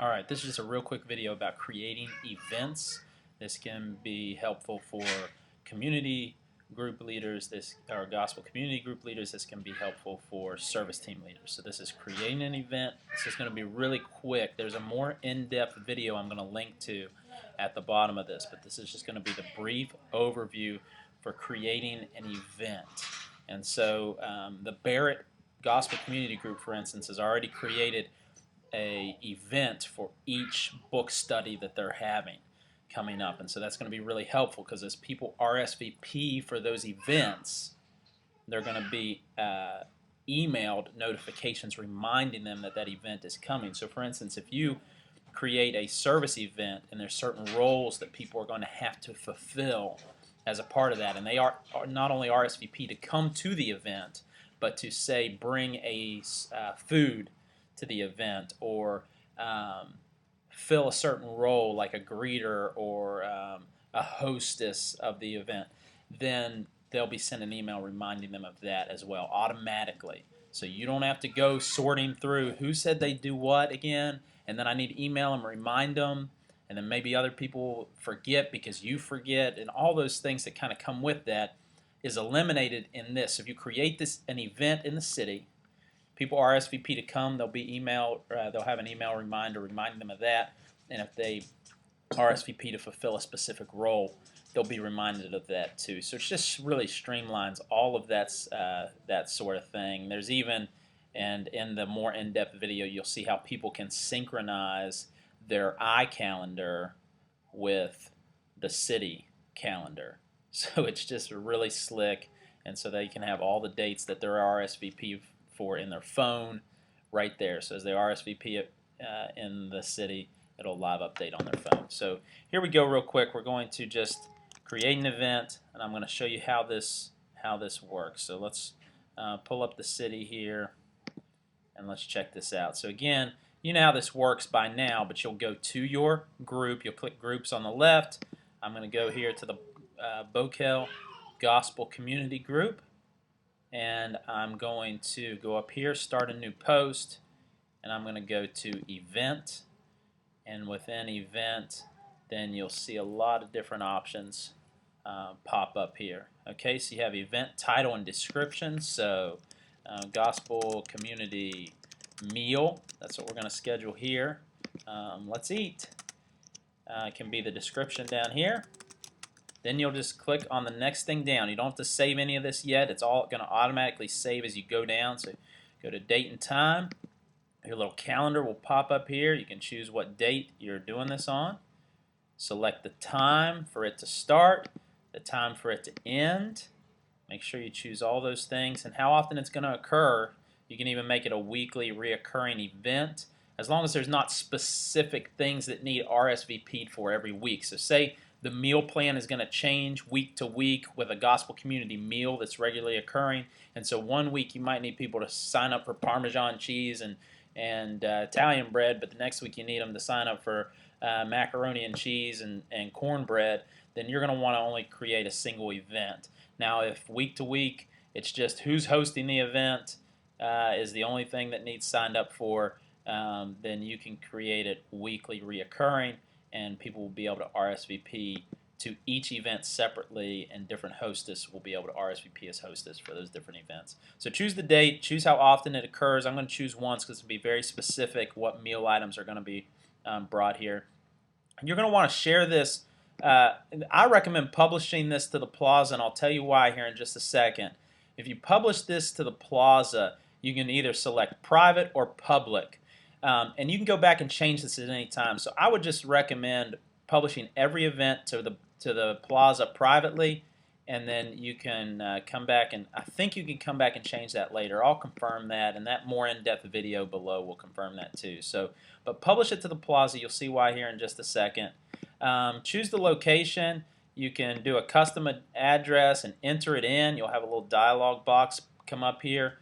Alright, this is just a real quick video about creating events. This can be helpful for community group leaders, or gospel community group leaders. This can be helpful for service team leaders. So this is creating an event. This is going to be really quick. There's a more in-depth video I'm going to link to at the bottom of this, but this is just going to be the brief overview for creating an event. And so the Barrett Gospel Community Group, for instance, has already created a event for each book study that they're having coming up, and so that's going to be really helpful because as people RSVP for those events, they're going to be emailed notifications reminding them that that event is coming. So for instance, if you create a service event and there's certain roles that people are going to have to fulfill as a part of that, and they are not only RSVP to come to the event, but to say bring a food to the event, or fill a certain role like a greeter or a hostess of the event, then they'll be sent an email reminding them of that as well automatically. So you don't have to go sorting through who said they do what again, and then I need to email them, remind them, and then maybe other people forget because you forget, and all those things that kind of come with that is eliminated in this. So if you create an event in the city, people RSVP to come, they'll be emailed, they'll have an email reminder reminding them of that, and if they RSVP to fulfill a specific role, they'll be reminded of that too. So it just really streamlines all of that sort of thing. There's even, and in the more in-depth video, you'll see how people can synchronize their iCalendar with the city calendar. So it's just really slick, and so they can have all the dates that they're RSVP for in their phone right there. So as they RSVP in the city, it'll live update on their phone. So here we go real quick. We're going to just create an event, and I'm going to show you how this works. So let's pull up the city here, and let's check this out. So again, you know how this works by now, but you'll go to your group. You'll click Groups on the left. I'm going to go here to the Bokel Gospel Community Group, and I'm going to go up here, Start a New Post, and I'm going to go to Event, and within Event, then you'll see a lot of different options pop up here. Okay, so you have Event Title and Description. So Gospel Community Meal, that's what we're going to schedule here. Let's eat. Can be the description down here. Then you'll just click on the next thing down. You don't have to save any of this yet. It's all going to automatically save as you go down. So go to Date and Time. Your little calendar will pop up here. You can choose what date you're doing this on. Select the time for it to start, the time for it to end. Make sure you choose all those things and how often it's going to occur. You can even make it a weekly reoccurring event, as long as there's not specific things that need RSVP'd for every week. So say the meal plan is going to change week to week with a gospel community meal that's regularly occurring, and so one week you might need people to sign up for Parmesan cheese and Italian bread, but the next week you need them to sign up for macaroni and cheese and cornbread. Then you're going to want to only create a single event. Now if week to week it's just who's hosting the event is the only thing that needs signed up for, then you can create it weekly reoccurring, and people will be able to RSVP to each event separately, and different hostess will be able to RSVP as hostess for those different events. So choose the date, choose how often it occurs. I'm going to choose once because it'll be very specific what meal items are going to be brought here. And you're going to want to share this. I recommend publishing this to the Plaza, and I'll tell you why here in just a second. If you publish this to the Plaza, you can either select private or public. And you can go back and change this at any time. So I would just recommend publishing every event to the Plaza privately, and then you can come back, and I think you can come back and change that later. I'll confirm that, and that more in-depth video below will confirm that too. So, but publish it to the Plaza. You'll see why here in just a second. Choose the location. You can do a custom address and enter it in. You'll have a little dialog box come up here.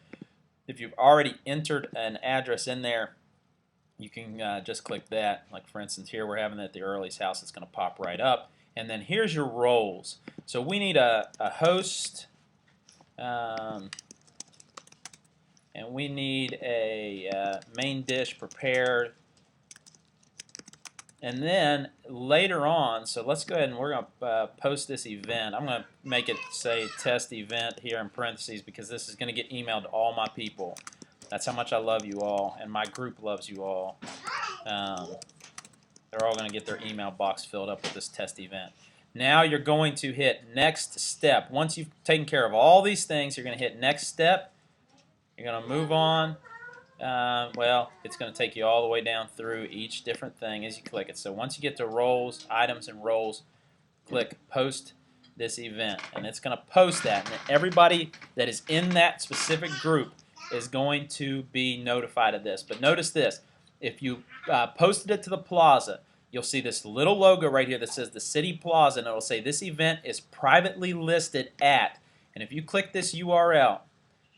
If you've already entered an address in there, you can just click that. Like for instance here we're having it at the Early's house. It's going to pop right up. And then here's your roles. So we need a host, and we need a main dish prepared And then later on, so let's go ahead and we're going to post this event. I'm going to make it say test event here in parentheses because this is going to get emailed to all my people. That's how much I love you all, and my group loves you all. They're all going to get their email box filled up with this test event. Now you're going to hit next step. Once you've taken care of all these things, you're going to hit next step. You're going to move on. Well, it's going to take you all the way down through each different thing as you click it. So once you get to roles, items, and roles, click post this event, and it's going to post that. And everybody that is in that specific group is going to be notified of this. But notice this. If you posted it to the plaza, you'll see this little logo right here that says the City Plaza, and it will say this event is privately listed at. And if you click this URL,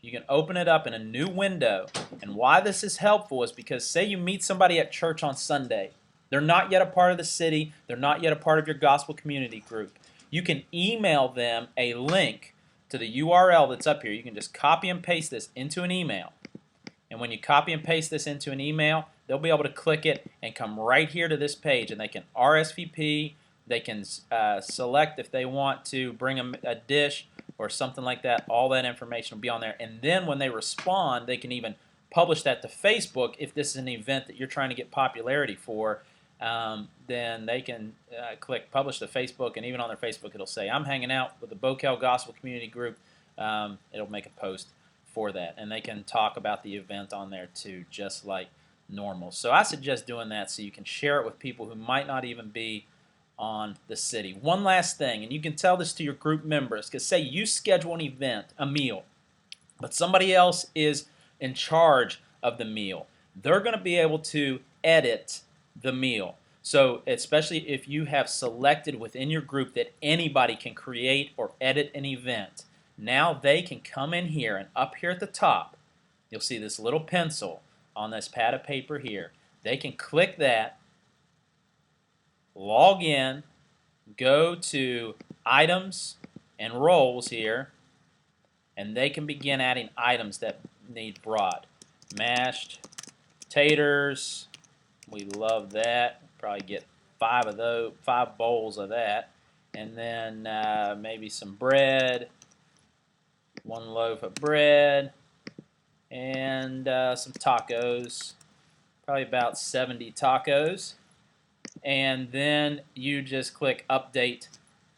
you can open it up in a new window. And why this is helpful is because say you meet somebody at church on Sunday. They're not yet a part of the city. They're not yet a part of your gospel community group. You can email them a link to the URL that's up here. You can just copy and paste this into an email. And when you copy and paste this into an email, they'll be able to click it and come right here to this page. And they can RSVP. They can select if they want to bring a dish or something like that. All that information will be on there. And then when they respond, they can even publish that to Facebook if this is an event that you're trying to get popularity for. Then they can click publish to Facebook, and even on their Facebook it'll say, I'm hanging out with the Bocal Gospel Community Group. It'll make a post for that. And they can talk about the event on there too, just like normal. So I suggest doing that so you can share it with people who might not even be on the city. One last thing, and you can tell this to your group members, because say you schedule an event, a meal, but somebody else is in charge of the meal. They're going to be able to edit the meal. So especially if you have selected within your group that anybody can create or edit an event, now they can come in here, and up here at the top, you'll see this little pencil on this pad of paper here. They can click that, log in, go to items and roles here, and they can begin adding items that need brought. Mashed taters, we love that. Probably get 5 of those, 5 bowls of that, and then maybe some bread, 1 loaf of bread, and some tacos, probably about 70 tacos. And then you just click update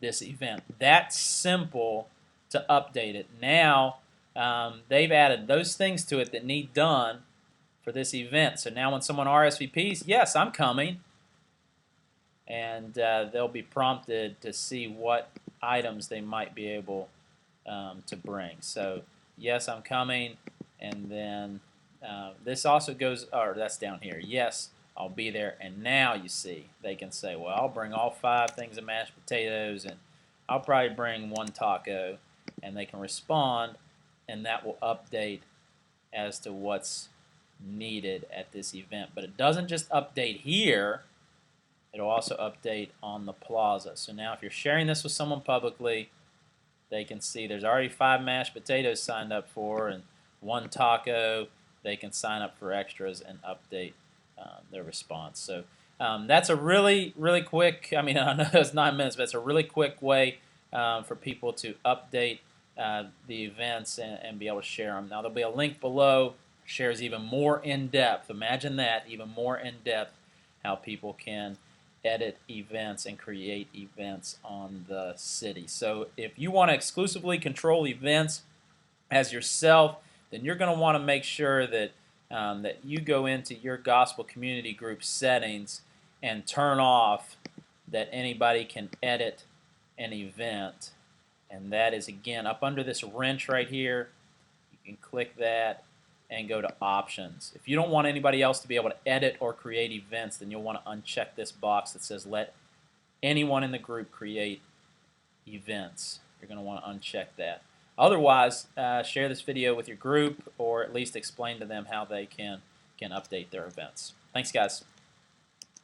this event. That's simple to update it. Now they've added those things to it that need done for this event. So now when someone RSVPs, yes, I'm coming. And they'll be prompted to see what items they might be able to bring. So yes, I'm coming. And then this also goes, or that's down here. Yes, I'll be there. And now you see, they can say, well, I'll bring all 5 things of mashed potatoes, and I'll probably bring 1 taco. And they can respond, and that will update as to what's needed at this event. But it doesn't just update here. It'll also update on the plaza. So now if you're sharing this with someone publicly, they can see there's already 5 mashed potatoes signed up for and 1 taco. They can sign up for extras and update their response. So that's a really, really quick, I mean, I know it's 9 minutes, but it's a really quick way for people to update the events and be able to share them. Now there'll be a link below, shares even more in depth. Imagine that, even more in depth, how people can edit events and create events on the city. So if you want to exclusively control events as yourself, then you're going to want to make sure that that you go into your gospel community group settings and turn off that anybody can edit an event. And that is, again, up under this wrench right here. You can click that and go to options. If you don't want anybody else to be able to edit or create events, then you'll want to uncheck this box that says let anyone in the group create events. You're going to want to uncheck that. Otherwise, share this video with your group, or at least explain to them how they can update their events. Thanks, guys.